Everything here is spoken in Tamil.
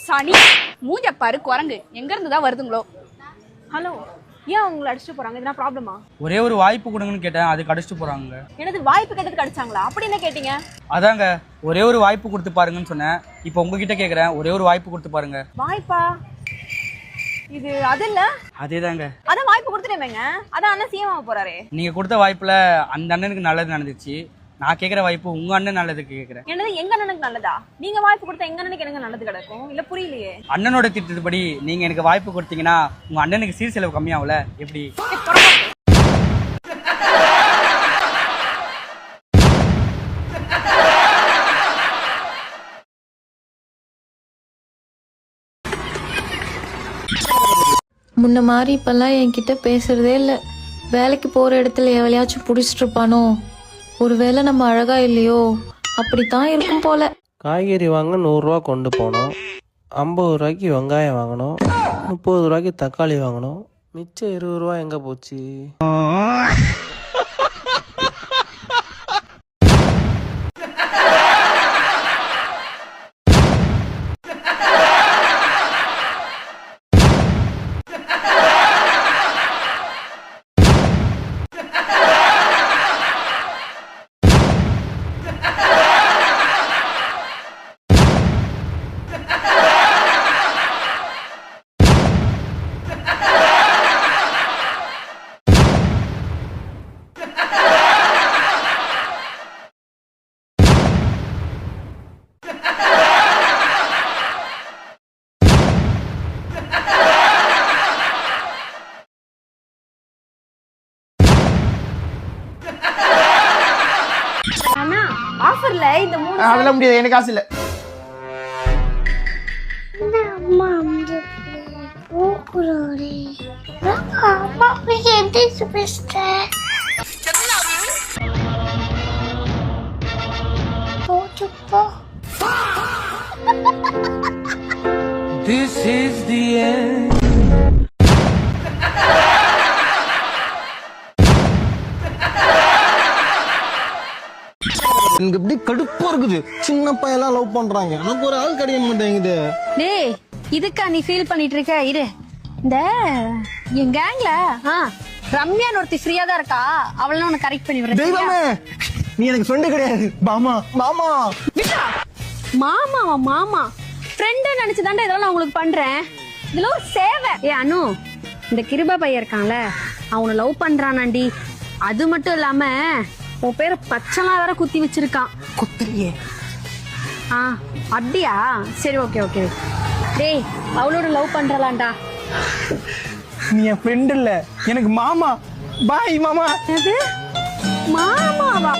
சனி மூஞ்ச பாரு குரங்கு எங்க இருந்து தான் வருதுங்களோ. ஹலோ, ஏன் உங்களை அடிச்சுட்டு போறாங்க? எதுனா ப்ராப்ளமா? ஒரே ஒரு வாய்ப்பு கொடுங்கன்னு கேட்டேன், அதுக்கு அடிச்சுட்டு போறாங்க. எனது வாய்ப்பு கேட்டதுக்கு அடிச்சாங்களா? அப்படி என்ன கேட்டீங்க? அதாங்க ஒரே ஒரு வாய்ப்பு கொடுத்து பாருங்கன்னு சொன்னேன். இப்போ உங்ககிட்ட கேட்குறேன், ஒரே ஒரு வாய்ப்பு கொடுத்து பாருங்க. வாய்ப்பா? இது அது இல்ல. அதேதாங்க. அதான் வாய்ப்பு கொடுத்துட்டேமேங்க. அதான் அண்ணன் சிஎம் ஆக போறாரே. நீங்க கொடுத்த வாய்ப்புல அந்த அண்ணனுக்கு நல்லது நடந்துச்சு. நான் கேட்குற வாய்ப்பு உங்க அண்ணன் நல்லதுக்கு கேட்குறேன். என்னது எங்க அண்ணனுக்கு நல்லதா? நீங்க வாய்ப்பு கொடுத்தா எங்க அண்ணனுக்கு எனக்கு நல்லது கிடைக்கும்? இல்ல புரியலையே. அண்ணனோட திட்டத்துப்படி நீங்க எனக்கு வாய்ப்பு கொடுத்தீங்கன்னா உங்க அண்ணனுக்கு சீர் செலவு கம்மியாகல எப்படி? முன்ன மாதிரி இப்பெல்லாம் என்கிட்ட பேசுறதே இல்லை. வேலைக்கு போகிற இடத்துல எவளையாச்சும் பிடிச்சிட்டு இருப்பானோ, ஒரு வேளை நம்ம அழகா இல்லையோ, அப்படித்தான் இருக்கும் போல. காய்கறி வாங்க 100 ரூபா கொண்டு போனோம். 50 ரூபாய்க்கு வெங்காயம் வாங்கணும், 30 ரூபாய்க்கு தக்காளி வாங்கணும், மிச்சம் 20 ரூபா எங்கே போச்சு? அண்ணா ஆஃபர்ல இந்த 3 அதெல்லாம் முடியாது, எனக்கு காசு இல்லை. அம்மா வந்து போக்குறாரே, அம்மா எந்த பேசுறேன் போச்சுப்போ. This is the end. எனக்கு இப்படி கடுப்பா இருக்குது. சின்ன பையெல்லாம் லவ் பண்றாங்க, எனக்கு ஒரு ஆள் கிடைக்க மாட்டேங்குது. டேய் இதுக்கா நீ ஃபீல் பண்ணிட்டு இருக்க? இரு, இந்த என் கேங்ல ரம்யான்னு ஒருத்தி ஃப்ரீயா தான் இருக்கா, அவளும் உனக்கு கரெக்ட் பண்ணி விடுறேன். தெய்வமே, நீ எனக்கு ஃப்ரெண்டு கிடையாது. மாமா மாமா விட்டா மாமாவா? மாமா ஃப்ரெண்டு நினைச்சுதான்டா இதெல்லாம் நான் உங்களுக்கு பண்றேன். இதுல ஒரு சேவை. ஏ அனு, இந்த கிருபா பையன் இருக்கான்ல, அவனை லவ் பண்றானாண்டி. அது மட்டும் இல்லாம உன் பேரை பச்சைலாம் வேற குத்தி வச்சிருக்கான். குத்திரியே? அப்படியா? சரி, ஓகே ஓகே. டேய் அவளோட லவ் பண்றலாம்டா. நீ என் ஃப்ரெண்ட் இல்ல, எனக்கு மாமா. பாய் மாமா. மாமாவா?